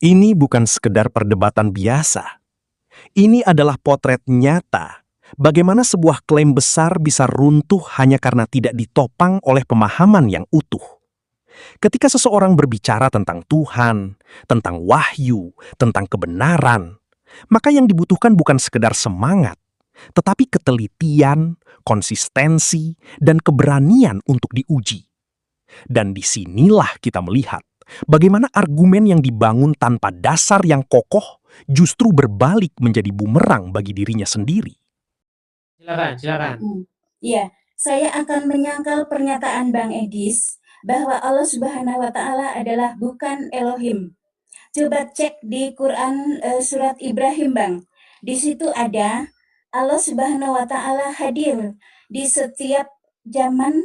Ini bukan sekedar perdebatan biasa. Ini adalah potret nyata bagaimana sebuah klaim besar bisa runtuh hanya karena tidak ditopang oleh pemahaman yang utuh. Ketika seseorang berbicara tentang Tuhan, tentang wahyu, tentang kebenaran, maka yang dibutuhkan bukan sekedar semangat, tetapi ketelitian, konsistensi, dan keberanian untuk diuji. Dan disinilah kita melihat bagaimana argumen yang dibangun tanpa dasar yang kokoh justru berbalik menjadi bumerang bagi dirinya sendiri. Silakan, silakan. Iya, saya akan menyangkal pernyataan Bang Edis bahwa Allah Subhanahu wa Ta'ala adalah bukan Elohim. Coba cek di Quran surat Ibrahim, Bang. Di situ ada Allah Subhanahu wa Ta'ala hadir di setiap zaman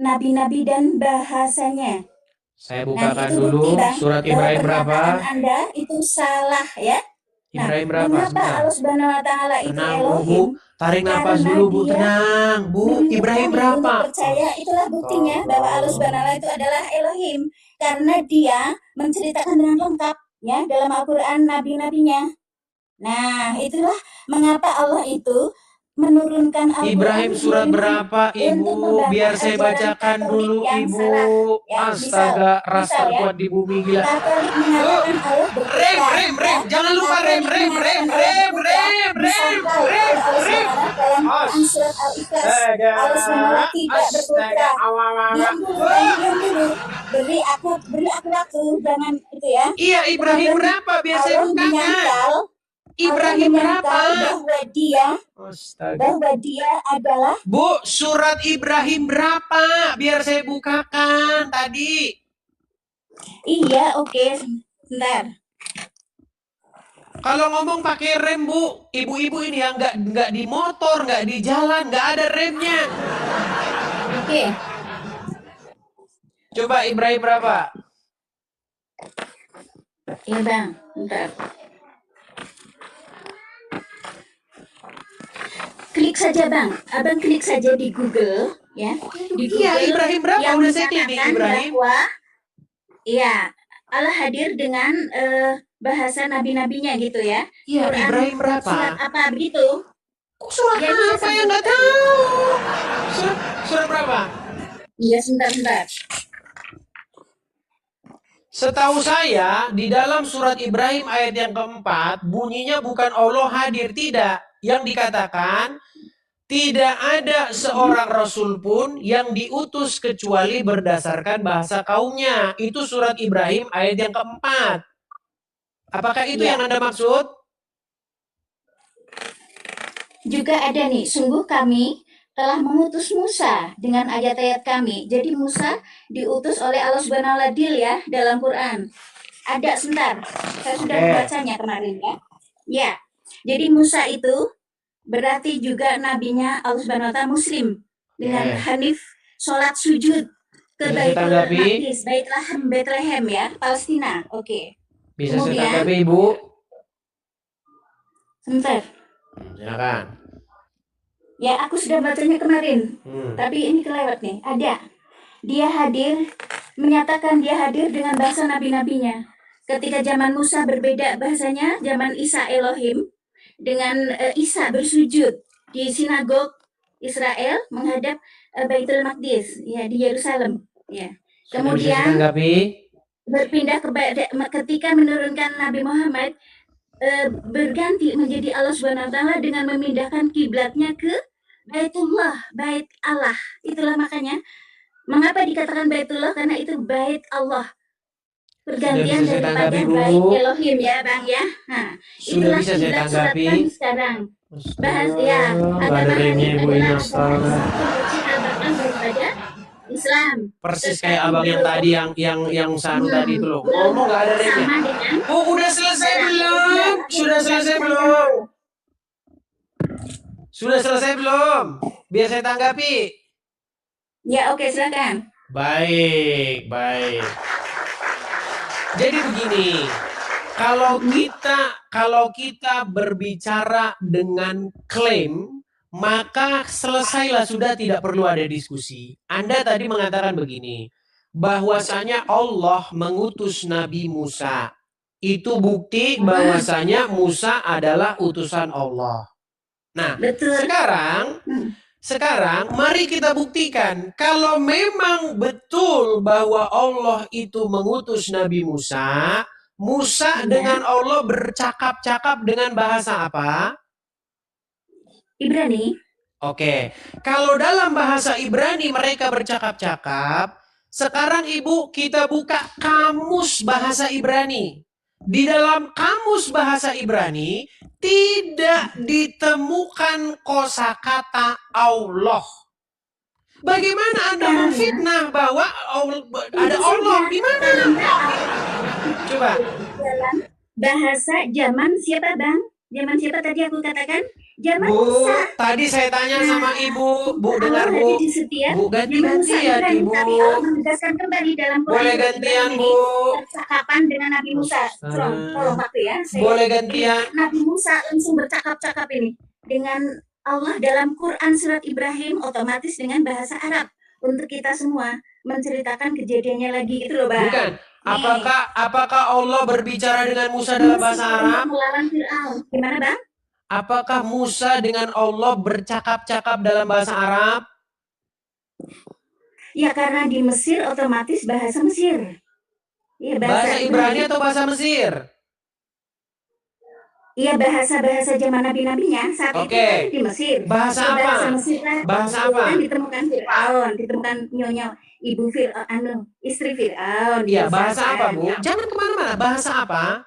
nabi-nabi dan bahasanya. Saya Nah, bukakan itu dulu bukti, Bang, surat bahwa Ibrahim pernyataan berapa? Anda itu salah, ya. Nah, Ibrahim berapa? mengapa Sebentar. Allah Subhanahu wa Ta'ala itu Tenang dulu, Bu. Elohim? Tarik nafas Karena dulu, Bu. dia Tenang, Bu. menyuruh Ibrahim kami berapa? untuk percaya, itulah buktinya bahwa Allah Subhanahu wa Ta'ala itu adalah Elohim, karena dia menceritakan dengan lengkap ya dalam Al-Qur'an nabi-nabinya. Nah, itulah mengapa Allah itu menurunkan Al-Qur'an Ibrahim surat berapa, untuk Ibu? membantah Biar saya ajaran bacakan Katolik dulu, yang Ibu. salah. Ya, Astaga, ras misal ya, terkuat di bumi, gila. Katolik mengatakan Allah berputra. Rem. Jangan lupa rem. Disangkal oleh Allah SWT dalam Quran surat Al-Ikhlas. Allah SWT tidak berputra. Diam dulu. Beri aku waktu, jangan itu ya. Iya, Ibrahim berapa? Biar saya bukakan. Ibrahim berapa? Bahwa dia adalah Bu, surat Ibrahim berapa? Biar saya bukakan tadi. Iya, oke. Bentar. Kalau ngomong pakai rem, Bu. Ibu-ibu ini yang nggak di motor, nggak di jalan, nggak ada remnya. Oke. Coba Ibrahim berapa? Iya, Bang. Bentar. Klik saja, Bang. Abang klik saja di Google, ya. Di Google. Iya, Ibrahim berapa? Yang Udah saya titik Ibrahim. Bahwa, iya, Allah hadir dengan bahasa nabi-nabinya gitu ya. Iya, Quran, Ibrahim berapa? Surat apa begitu? Kok surat ya, apa yang nggak tahu? Surat berapa? Iya, sebentar. Setahu saya, di dalam surat Ibrahim ayat yang keempat, bunyinya bukan Allah hadir, tidak. Yang dikatakan, tidak ada seorang rasul pun yang diutus kecuali berdasarkan bahasa kaumnya. Itu surat Ibrahim ayat yang keempat. Apakah itu yang Anda maksud? Juga ada nih, sungguh kami telah mengutus Musa dengan ayat-ayat kami. Jadi Musa diutus oleh Allah Subhanahu wa Ta'ala ya dalam Quran. Ada sebentar, saya sudah membacanya kemarin ya. Ya, jadi Musa itu berarti juga nabinya Allah Subhanahu wa Ta'ala Muslim dengan hanif, sholat sujud ke Baitul Maqdis, Bethlehem ya, Palestina. Oke. Bisa saya tanggapi, Ibu? Sebentar. Silakan. Ya, aku sudah bacanya kemarin. Tapi ini kelewat nih. Ada. Dia hadir, menyatakan dia hadir dengan bahasa nabi-nabinya. Ketika zaman Musa berbeda bahasanya, zaman Isa Elohim, dengan Isa bersujud di sinagog Israel menghadap Baitul Maqdis, ya di Yerusalem. Ya. Kemudian berpindah ketika menurunkan Nabi Muhammad, berganti menjadi Allah Subhanahu wa Ta'ala dengan memindahkan kiblatnya ke Baitullah, Bait Allah. Itulah makanya mengapa dikatakan Baitullah, karena itu Bait Allah. Pergantian daripada Bait Elohim ya, Bang ya. Nah, sudah bisa saya tanggapi sekarang. Bahas ya, agama Hanif adalah daripada Islam. Persis kayak abang yang tadi yang saru tadi itu loh. Ngomong nggak ada remnya. Oh, udah selesai belum? Sudah selesai belum? Sudah selesai belum? Biar saya tanggapi. Ya, oke, silakan. Baik. Jadi begini, kalau kita berbicara dengan klaim, maka selesailah, sudah tidak perlu ada diskusi. Anda tadi mengatakan begini, bahwasanya Allah mengutus Nabi Musa. Itu bukti bahwasanya Musa adalah utusan Allah. Nah, Betul. sekarang mari kita buktikan kalau memang betul bahwa Allah itu mengutus Nabi Musa, Musa dengan Allah bercakap-cakap dengan bahasa apa? Ibrani. Oke, kalau dalam bahasa Ibrani mereka bercakap-cakap, sekarang Ibu kita buka kamus bahasa Ibrani. Di dalam kamus bahasa Ibrani tidak ditemukan kosakata Allah. Bagaimana Anda memfitnah bahwa ada Allah di mana? Coba. Dalam bahasa zaman siapa, Bang? Zaman siapa tadi aku katakan? Zaman Bu, Musa. tadi saya tanya sama Ibu, Bu dengar Allah Bu. hadir di setiap Bu ganti-gantian Ibrani, Ibu. tapi Allah menegaskan kembali dalam Quran Boleh surat gantian Ibrani Bu. percakapan dengan Nabi Musa. Tolong waktu ya. Boleh gantian. Nabi Musa langsung bercakap-cakap ini dengan Allah dalam Quran surat Ibrahim, otomatis dengan bahasa Arab untuk kita semua menceritakan kejadiannya lagi itu loh, Bang. Bukan. Apakah Allah berbicara dengan Musa dalam bahasa Arab? Melawan Fir'aun. Gimana, Bang? Apakah Musa dengan Allah bercakap-cakap dalam bahasa Arab? Ya karena di Mesir otomatis bahasa Mesir. Ya, bahasa Ibrani atau bahasa Mesir? Iya, bahasa-bahasa zaman nabi-nabinya saat itu kan di Mesir. Bahasa apa? Bahasa Mesir bahasa apa? Kan ditemukan Fir'aun, ditemukan nyonya ibu Fir'aun, istri Fir'aun. Iya, bahasa apa, Bu? Jangan kemana-mana. Bahasa apa?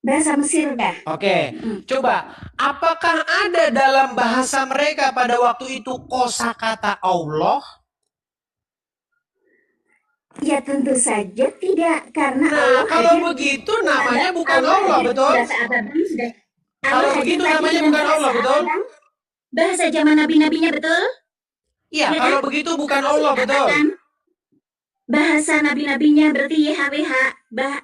Bahasa Mesir dah. Oke, coba. Apakah ada dalam bahasa mereka pada waktu itu kosakata Allah? Ya tentu saja tidak, karena nah, kalau begitu namanya bukan Allah, betul? Kalau begitu namanya bukan Allah, betul? Bahasa zaman nabi-nabinya, betul? Iya, kalau begitu bukan Allah, betul? Bahasa nabi-nabinya berarti YHWH.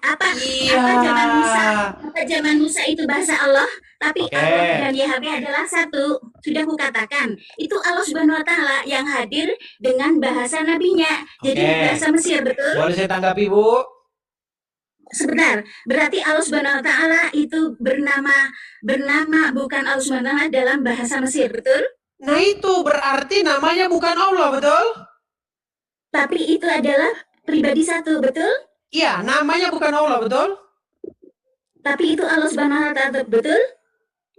Apa zaman Musa? Apa zaman Musa itu bahasa Allah? Tapi Allah dan YHWH adalah satu. Sudah kukatakan, itu Allah Subhanahu Wa Taala yang hadir dengan bahasa nabinya. Jadi bahasa Mesir, betul? Boleh saya tanggapi, Bu? Sebentar, berarti Allah Subhanahu Wa Taala itu bernama bukan Allah Subhanahu Wa Taala dalam bahasa Mesir, betul? Nah itu berarti namanya bukan Allah, betul? Tapi itu adalah pribadi satu, betul? Iya, namanya bukan Allah, betul? Tapi itu Allah Subhanahu Wa Taala, betul?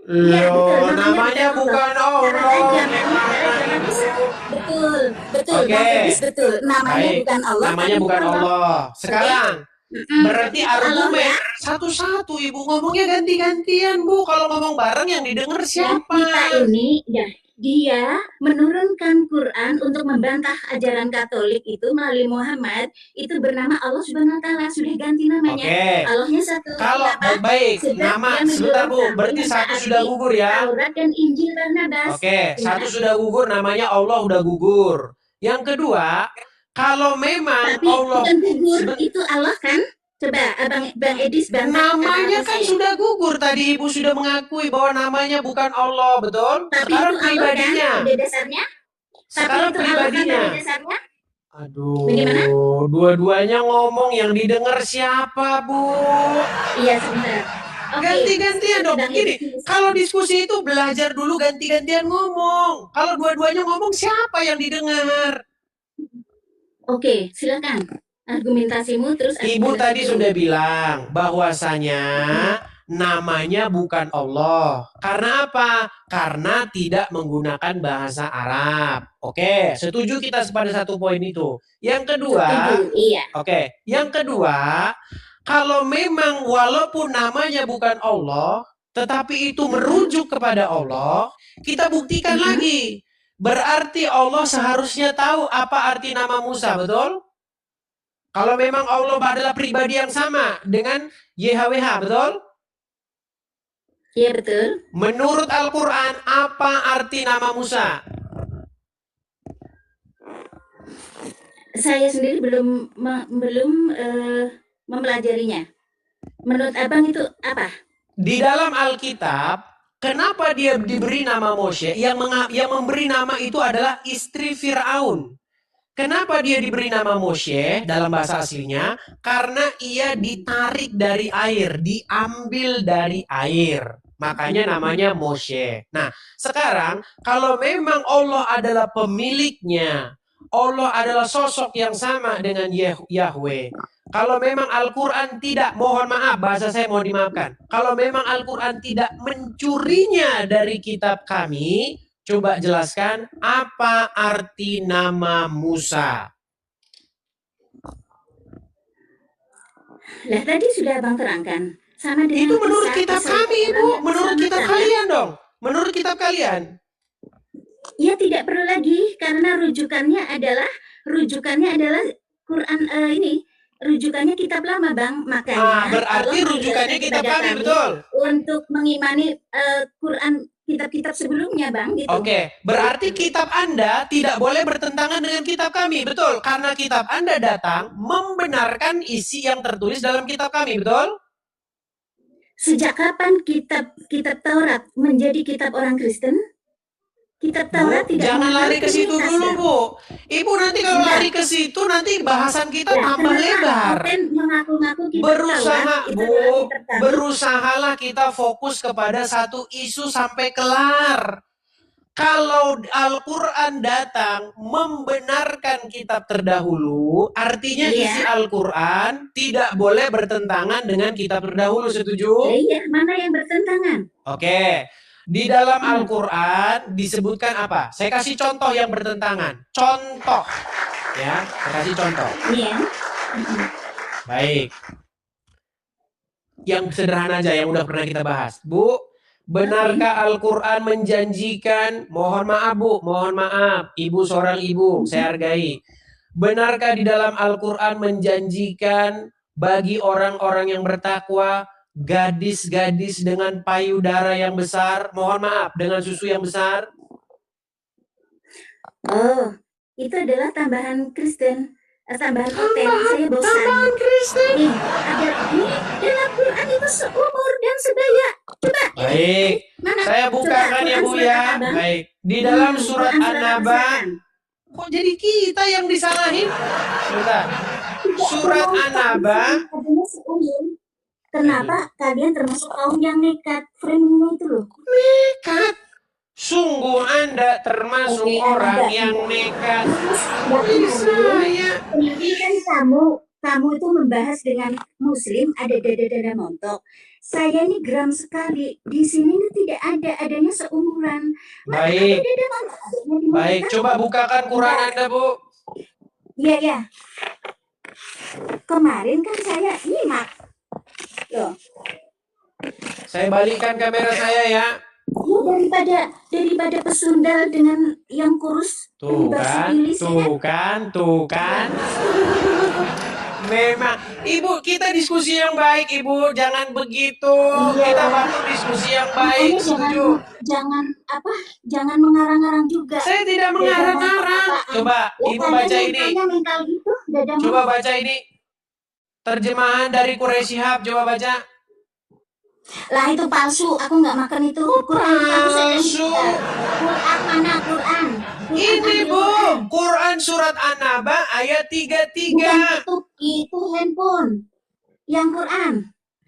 Ya, betul. Namanya bukan Allah. Betul. Betul. Namanya bukan Allah. Namanya bukan Allah. Sekarang berarti argumen satu-satu Ibu ngomongnya ganti-gantian, Bu. Kalau ngomong bareng yang didengar siapa? Kita ini dia menurunkan Quran untuk membantah ajaran Katolik itu melalui Muhammad, itu bernama Allah Subhanahu Wa Taala, sudah ganti namanya. Allahnya satu. Kalau baik, nama sebentar Bu, berarti satu sudah gugur ya. Taurat dan Injil Barnabas. Satu sudah gugur, namanya Allah udah gugur. Yang kedua, kalau memang tapi Allah gugur itu Allah kan? Coba Bang Edis namanya kan sudah gugur tadi Ibu sudah mengakui bahwa namanya bukan Allah, betul? Tapi sekarang itu pribadinya. Allah kan, dasarnya? Sekarang tapi itu pribadinya. Allah kan, dasarnya? Aduh, dua-duanya ngomong yang didengar siapa, Bu? Iya, sebentar. Ganti-gantian dong. Gini, kalau diskusi itu belajar dulu ganti-gantian ngomong. Kalau dua-duanya ngomong siapa yang didengar? Oke, silakan. Argumentasimu terus. Ibu tadi sudah bilang bahwasanya namanya bukan Allah. Karena apa? Karena tidak menggunakan bahasa Arab. Oke, setuju kita pada satu poin itu. Yang kedua, yang kedua, kalau memang walaupun namanya bukan Allah, tetapi itu merujuk kepada Allah, kita buktikan lagi. Berarti Allah seharusnya tahu apa arti nama Musa, betul? Kalau memang Allah adalah pribadi yang sama dengan YHWH, betul? Iya, betul. Menurut Al-Quran, apa arti nama Musa? Saya sendiri belum mempelajarinya. Menurut Abang itu apa? Di dalam Alkitab, kenapa dia diberi nama Moshe? Yang memberi nama itu adalah istri Fir'aun. Kenapa dia diberi nama Moshe dalam bahasa aslinya? Karena ia ditarik dari air, diambil dari air. Makanya namanya Moshe. Nah, sekarang kalau memang Allah adalah pemiliknya, Allah adalah sosok yang sama dengan Yahweh. Kalau memang Al-Quran tidak, mohon maaf, bahasa saya mau dimaafkan. Kalau memang Al-Quran tidak mencurinya dari kitab kami, coba jelaskan apa arti nama Musa. Lah tadi sudah Abang terangkan. Sama dengan Itu menurut kisah- kitab kisah kami, orang Bu. yang Menurut kitab diselamatkan, kalian dong. Menurut kitab kalian. Ya tidak perlu lagi karena rujukannya adalah Quran ini. Rujukannya kitab lama, Bang. Makanya Berarti Allah rujukannya menjelaskan kitab kepada kami, betul. untuk mengimani Quran kitab-kitab sebelumnya, Bang, gitu. Oke, berarti kitab Anda tidak boleh bertentangan dengan kitab kami, betul? Karena kitab Anda datang membenarkan isi yang tertulis dalam kitab kami, betul? Sejak kapan kitab Taurat menjadi kitab orang Kristen? Kitab Taurat Bu, tidak jangan mengenal lari ke situ Trinitas, dulu, Bang. Bu. Ibu nanti kalau Enggak. lari ke situ nanti bahasan kita Lah, tambah kenapa lebar. Open mengaku-ngaku kitab Berusaha, Taurat itu Bu, adalah kitab kami? berusahalah kita fokus kepada satu isu sampai kelar. Kalau Al-Quran datang membenarkan kitab terdahulu, artinya Iya. isi Al-Quran tidak boleh bertentangan dengan kitab terdahulu, setuju? Iya, mana yang bertentangan? Oke. Di dalam Al-Quran disebutkan apa? Saya kasih contoh yang bertentangan. Contoh. Ya, saya kasih contoh. Iya. Baik. Yang sederhana aja, yang udah pernah kita bahas. Bu, benarkah Al-Quran menjanjikan, mohon maaf Bu, mohon maaf, Ibu seorang ibu, saya hargai. Benarkah di dalam Al-Quran menjanjikan bagi orang-orang yang bertakwa, gadis-gadis dengan payudara yang besar, mohon maaf, dengan susu yang besar? Oh, itu adalah tambahan Kristen. Tambahan Open. Saya bosan. Tambahan Kristen. Nih, ada ini dalam Quran itu seumur dan sebaya. Coba. Baik, Mana? saya bukakan ya Bu ya. Baik, di dalam surat An-Naba. Kok jadi kita yang disalahin? Sebentar. Surat An-Naba. Kenapa kalian termasuk kaum yang nekat? Framingnya itu loh. Nekat. Sungguh Anda termasuk orang yang nekat. Saya. Ini kan kamu itu membahas dengan Muslim ada dada-dada montok. Saya ini geram sekali. Di sini tidak adanya seumuran. Baik. Baik, coba bukakan Quran Anda, Bu. Iya. Kemarin kan saya nyimak. Loh. Saya balikkan kamera saya ya. Daripada pesundal dengan yang kurus. Tuh kan. Memang, Ibu, kita diskusi yang baik, Ibu. Jangan begitu. Iya. Kita bangun diskusi yang baik, setuju. Jangan mengarang-arang juga. Saya tidak mengarang-arang. Coba, Ibu baca ini. Coba baca ini. Terjemahan dari Quraisy Shihab, coba baca. Lah itu palsu, aku nggak makan itu. Quran Palsu. Quran mana Quran? Ini Bu, Quran surat An-Naba ayat 33. Bukan itu handphone. Yang Quran.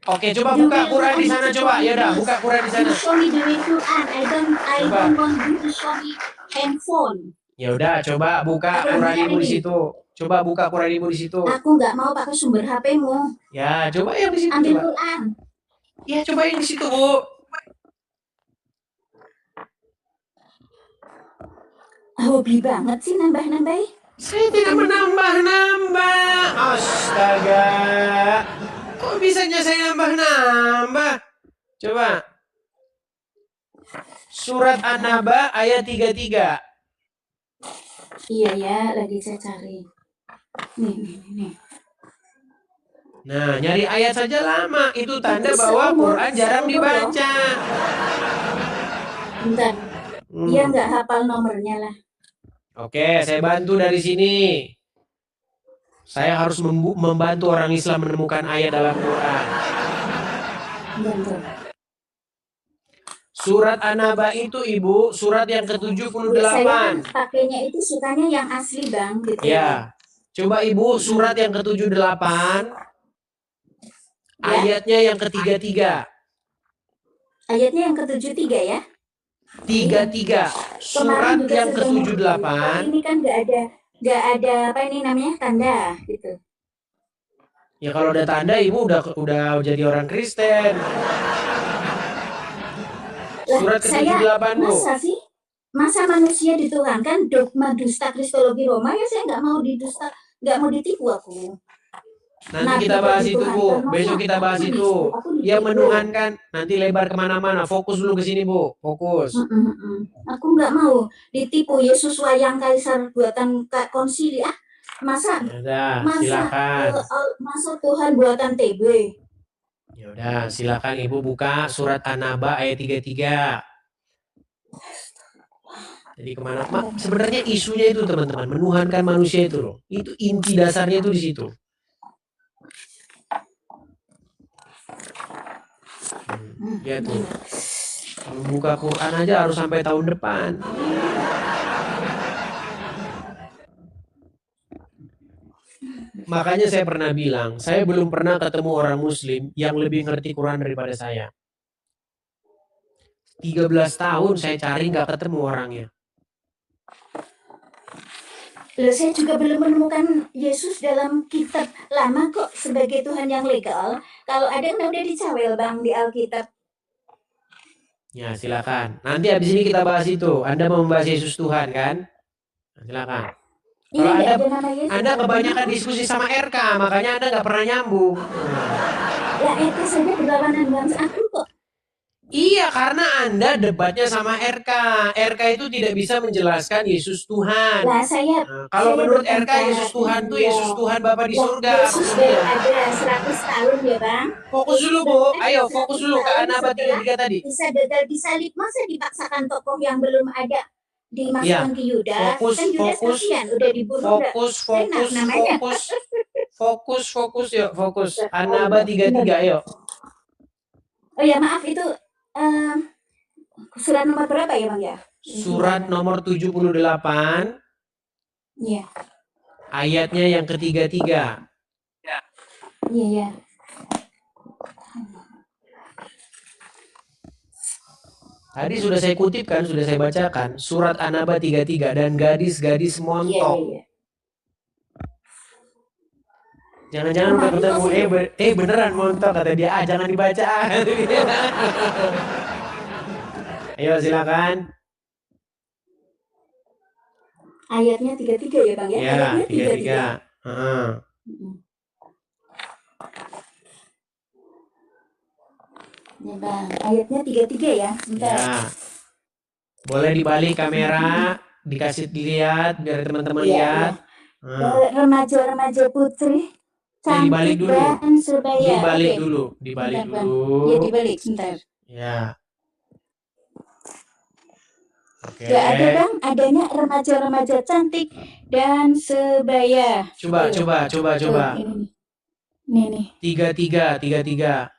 Oke, coba buka Quran di sana coba. Ya udah, buka Quran di sana. Show me the real Quran. I don't want you to show me handphone. Ya udah, coba buka Quran Ibu di situ. Coba buka Quran Ibu di situ. Aku nggak mau pakai sumber HP-mu. Ya, coba yang di situ. Ambil Coba. Quran. Ya, coba yang di situ, Bu. Hobi banget sih nambah-nambahin. Saya tidak menambah-nambah. Astaga. Kok bisanya saya nambah-nambah? Coba. Surat An-Naba ayat 33. Iya ya, lagi saya cari. Nih. Nah, nyari ayat saja lama. Itu tanda bahwa Quran jarang dibaca. Bentar. Dia nggak hafal nomornya lah. Oke, saya bantu dari sini. Saya harus membantu orang Islam menemukan ayat dalam Quran. Bentar. Surat An-Naba itu Ibu, surat yang Saya kan ke-78. pakainya itu sukanya yang asli Bang, gitu. Ya. Coba Ibu surat yang ke-78, Ya, ayatnya yang ke-33. ayatnya yang ke-73 ya. 33. Surat Kemarin juga yang sudah mau ke-78. tapi ini kan nggak ada apa ini namanya tanda gitu. Ya kalau ada tanda Ibu udah jadi orang Kristen. Surat ke-78, Bu. Masa sih? Masa manusia dituhankan dogma dusta kristologi Roma ya saya nggak mau nggak mau ditipu aku. Nanti kita bahas itu, Bu. Besok kita bahas itu. Yang menuhankan nanti lebar kemana-mana. Fokus dulu ke sini, Bu. Fokus. Aku nggak mau ditipu Yesus wayang kaisar buatan konsili masa Ya udah, silakan. masa Tuhan buatan TB. Ya udah, silakan Ibu buka surat An-Naba ayat 33. Jadi kemana? Sebenarnya isunya itu teman-teman, menuhankan manusia itu loh. Itu inti dasarnya itu di situ. Ya tuh. Kalau buka Quran aja harus sampai tahun depan. Makanya saya pernah bilang, saya belum pernah ketemu orang muslim yang lebih ngerti Quran daripada saya. 13 tahun saya cari nggak ketemu orangnya. Loh, saya juga belum menemukan Yesus dalam kitab lama kok sebagai Tuhan yang legal. Kalau ada yang udah dicawel Bang di Alkitab. Ya silakan. Nanti habis ini kita bahas itu. Anda mau membahas Yesus Tuhan kan? Silakan. Kalau Anda kebanyakan diskusi sama RK, makanya Anda nggak pernah nyambung. Ya RK saja berlawanan dengan aku kok. Iya, karena Anda debatnya sama RK. RK itu tidak bisa menjelaskan Yesus Tuhan. Nah, kalau menurut RK Yesus Tuhan tuh Yesus Tuhan Bapa di surga. Yesus baru ada 100 tahun ya Bang. Fokus dulu Bu, ayo fokus dulu ke An-Naba 33 tadi. Bisa gagal disalib, masa dipaksakan tokoh yang belum ada dimasukkan ke Yudas. Kan Yudas kasihan udah dibunuh. Fokus yuk, fokus. An-Naba 33 yuk. Oh ya maaf itu surat nomor berapa ya Bang ya? Surat nomor 78. Iya. Ayatnya yang ke-33. Iya. Tadi sudah saya kutipkan, sudah saya bacakan surat An-Naba 33 dan gadis-gadis montok. Iya. Jangan-jangan udah ketemu beneran montok kata dia. Jangan dibaca. Ayo silakan. Ayatnya 33 ya Bang ya? Ya, ayatnya 33. Ya Bang, ayatnya 33 ya. Bentar. Ya. Boleh dibalik kamera, dikasih dilihat biar teman-teman lihat. Remaja-remaja putri dibalik dulu. Dan sebaya. Dibalik dulu. Ya dibalik sebentar. Ya. Oke. Gak ada Bang, adanya remaja-remaja cantik dan sebaya. Coba. Nih. 33.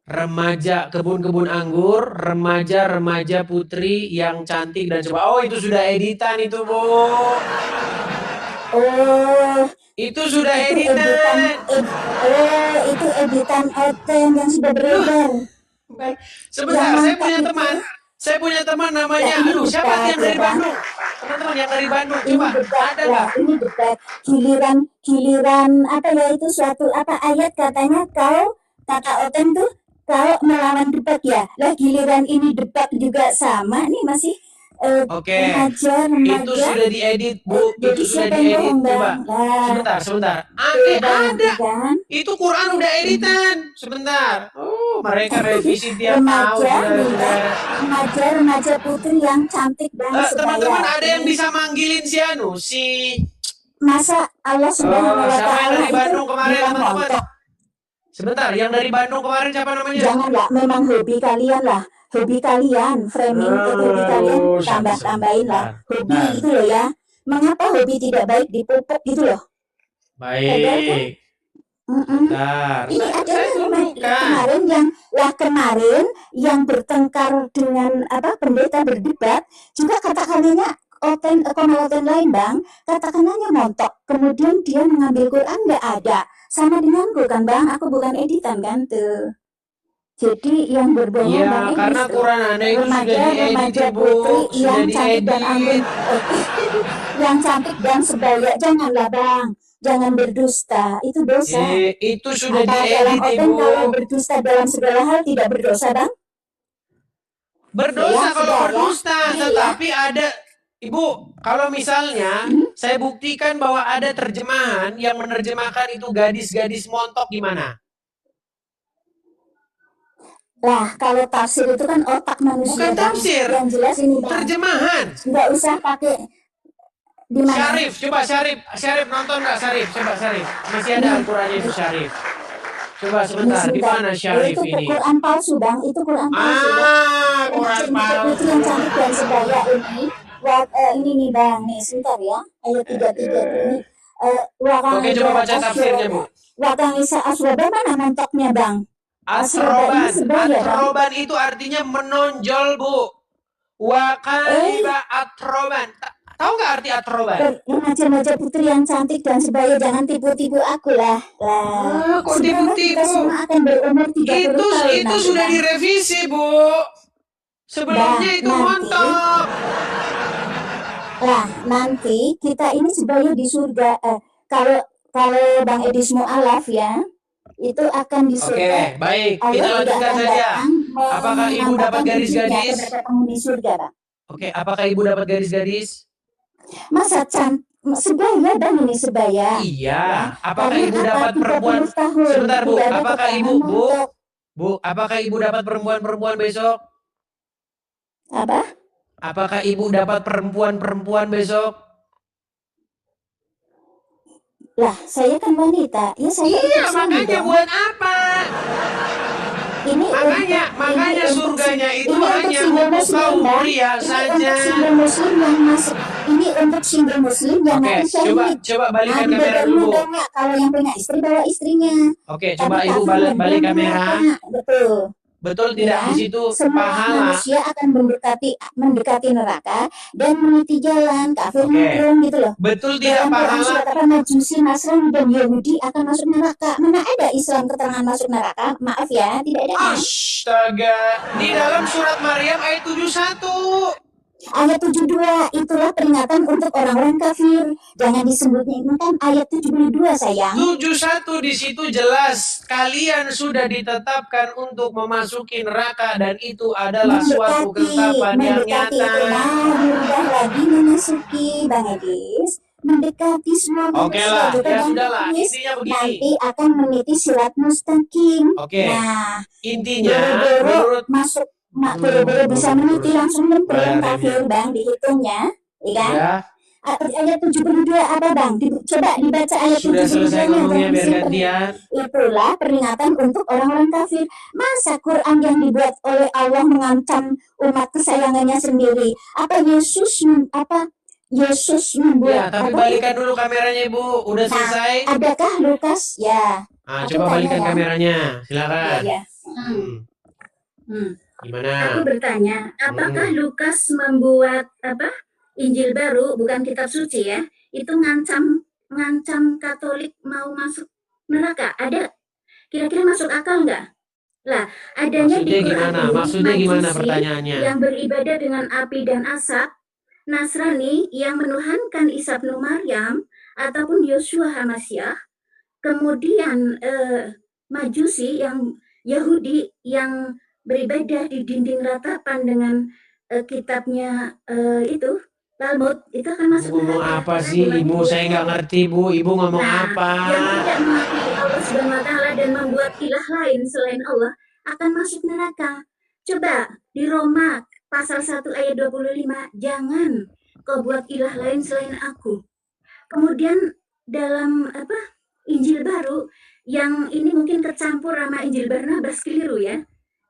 Remaja kebun-kebun anggur, remaja putri yang cantik dan coba. Oh, itu sudah editan itu, Bu. Itu sudah editan. Itu editan item yang sudah beredar. Sebentar, saya punya teman namanya. Siapa yang dari Bandung? Teman-teman yang dari Bandung, coba. Ada nggak? Ini debat giliran apa ya itu suatu ayat katanya kata Oten tuh kalau melawan debat ya. Lah giliran ini debat juga sama nih masih remaja. Itu sudah diedit, Bu. Itu sudah diedit. Coba. Sebentar. Ada. Kan? Itu Quran udah editan. Sebentar. Oh, mereka revisi tiap tahun. Remaja putri yang cantik dan teman-teman ada yang bisa manggilin si masa Allah Subhanahu wa Ta'ala dari Bandung kemarin teman-teman. Sebentar, yang dari Bandung kemarin siapa namanya? Jangan lah, memang hobi kalian lah. Hobi kalian, framing hobi kalian tambahin lah. Hobi itu loh ya. Mengapa hobi tidak baik dipupuk gitu loh? Baik. Bentar, Ini saya ada tunjukkan. kemarin yang bertengkar dengan pendeta berdebat juga kata-katanya konoten lain bang, kata-katanya montok. Kemudian dia mengambil Quran nggak ada, sama denganku kan bang, aku bukan editan kan tuh. Jadi yang berbohong Iya, bang karena Edis tuh Quran Anda itu sudah diedit, remaja Ibu. putri Sudah yang cantik dan anggun, diedit. yang cantik dan sebaya, janganlah bang. Jangan berdusta, itu dosa. Itu sudah Apa dalam diedit, oten Ibu. kalau berdusta dalam segala hal tidak berdosa bang? Berdosa Ya, kalau sudah ya. berdusta, Iya. tetapi ada, Ibu, kalau misalnya saya buktikan bahwa ada terjemahan yang menerjemahkan itu gadis-gadis montok gimana? Lah, kalau tafsir itu kan otak manusia Bukan bang. tafsir, Yang jelas ini bang, terjemahan. nggak usah pakai di mana. Syarif, coba Syarif nonton nggak Syarif? Coba Syarif, masih ada Al-Qurannya itu Syarif. Coba sebentar, di mana Syarif itu ini? Quran palsu bang, itu Quran palsu bang. Quran palsu. Putri yang cantik dan sebaya ini, ini nih bang, nih sebentar ya, ayat 33 ini. Oke, coba baca tafsirnya, Bu. Wakangisa aswaba mana mentoknya bang? Atroban. sebaya, Atroban itu artinya menonjol, Bu. Wakaiba atroban. Tahu nggak arti atroban? Remaja-remaja putri yang cantik dan sebaya, jangan tipu-tipu aku lah. Kok tipu-tipu? Kita semua akan berumur 30 tahun Itu sudah direvisi, Bu. Sebelumnya itu montok. Lah, nanti kita ini sebaya di surga. Kalau Bang Edis mu'alaf ya, itu akan di surga. Oke, baik. Kita lanjutkan saja. Apakah Ibu dapat garis-garis? Penghuni surga, Bang. Oke, apakah Ibu dapat garis-garis? Masa sebaya bang ini sebaya. Iya. Apakah Ibu dapat perempuan? Sebentar Bu. Apakah Ibu apakah Ibu dapat perempuan-perempuan besok? Apa? Apakah Ibu dapat perempuan-perempuan besok? Lah, saya kan wanita. Ya saya. Iya, makanya buat apa? Ini makanya surganya itu hanya untuk kaum pria saja. Muslim yang masuk. Ini untuk single muslim yang nanti syahid. Coba balikan kamera dulu. Kalau yang punya istri bawa istrinya. Oke, coba Ibu balik kamera. Betul tidak di situ pahala? Manusia akan mendekati neraka dan meniti jalan kafir gitu loh. Betul tidak pahala? Majusi, Nasrani dan Yahudi akan masuk neraka. Mana ada Islam keterangan masuk neraka? Maaf ya, tidak ada. Astaga, di dalam surat Maryam ayat 71. Ayat 72, itulah peringatan untuk orang-orang kafir. Jangan disembunyikan ayat 72 sayang. 71 di situ jelas kalian sudah ditetapkan untuk memasuki neraka dan itu adalah suatu ketetapan yang nyata. Mudah lagi memasuki Bang Edis. Mendekati semua Oke lah, ya sudahlah. Intinya begini. Nanti akan meniti sirat mustaqim. Oke. Nah, intinya menurut masuk buru-buru bisa meniti langsung yang kafir bang dihitungnya, ya kan? Ya. Ayat 72 apa bang? Coba dibaca ayat 72. Sudah selesai ngomongnya biar gantian. Itulah peringatan untuk orang-orang kafir. Masa Quran yang dibuat oleh Allah mengancam umat kesayangannya sendiri? Yesus membuat. Ya, tapi balikan dulu kameranya Ibu. Udah selesai? Adakah Lukas? Ya. Coba balikan kameranya. Silakan. Ya. Gimana? Aku bertanya, apakah Lukas membuat Injil baru, bukan kitab suci ya? Itu ngancam Katolik mau masuk neraka? Ada? Kira-kira masuk akal nggak? Lah, adanya maksudnya di Quran gimana? Maksudnya gimana pertanyaannya? Yang beribadah dengan api dan asap, Nasrani yang menuhankan Isa bin Maryam ataupun Yosua Hamasyah, kemudian Majusi yang Yahudi yang beribadah di dinding ratapan dengan kitabnya itu Talmud, itu akan masuk neraka. Ngomong apa sih Ibu? Saya nggak ngerti Bu. Ibu ngomong apa? Yang tidak mengakui Allah Subhanahu wa Ta'ala dan membuat ilah lain selain Allah akan masuk neraka. Coba di Roma pasal 1 ayat 25, jangan kau buat ilah lain selain aku. Kemudian dalam Injil baru yang ini mungkin tercampur sama Injil Barnabas, keliru ya.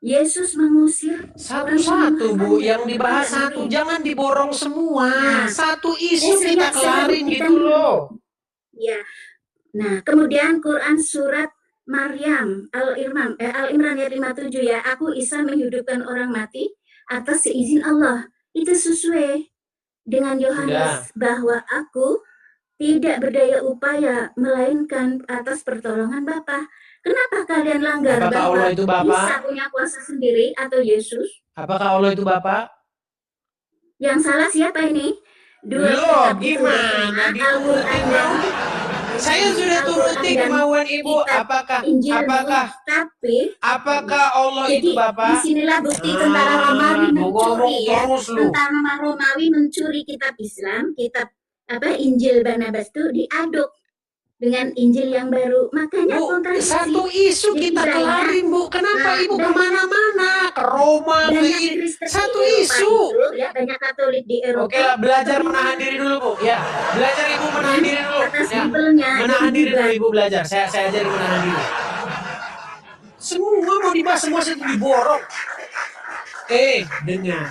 Yesus mengusir satu-satu Bu, yang dibahas satu, jangan diborong semua. Satu isu kita kelarin gitu loh. Ya. Nah, kemudian Quran surat Maryam Al-Imran ayat 57 ya, aku Isa menghidupkan orang mati atas seizin Allah. Itu sesuai dengan Yohanes bahwa aku tidak berdaya upaya melainkan atas pertolongan Bapa. Kenapa kalian langgar Apakah bahwa Allah itu Bapa? Isa punya kuasa sendiri atau Yesus? Apakah Allah itu Bapa? Yang salah siapa ini? Dua Loh, kitab itu gimana Al-Quran dan saya sudah turuti kemauan Ibu. Apakah Allah itu Bapa? Disinilah bukti tentara Romawi mencuri ya. Terus lu. Tentara Romawi mencuri kitab Islam, kitab Injil Barnabas itu diaduk dengan Injil yang baru. Makanya Bu, kontradiksi. satu isu Jadi kita banyak. kelarin, Bu. Kenapa Ibu kemana-mana? Ke Roma, ke Banyak ini. Kristen Satu di Eropa isu. itu, ya, banyak Katolik di Eropa. Oke lah, belajar menahan diri dulu, Bu. Ya, belajar Ibu menahan diri dulu. Atas Ya, Bibelnya menahan diri dulu dibuat. Ibu belajar. Saya ajari menahan diri. Semua mau dibahas, semua itu diborong. Dengar.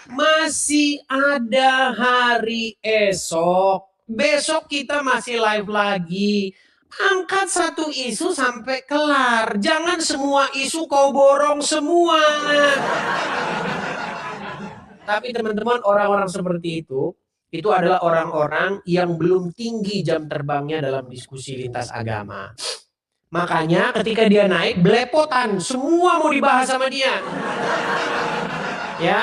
Masih ada hari esok. Besok kita masih live lagi. Angkat satu isu sampai kelar. Jangan semua isu kau borong semua. Tapi teman-teman, orang-orang seperti itu adalah orang-orang yang belum tinggi jam terbangnya dalam diskusi lintas agama. Makanya ketika dia naik, belepotan. Semua mau dibahas sama dia. Ya,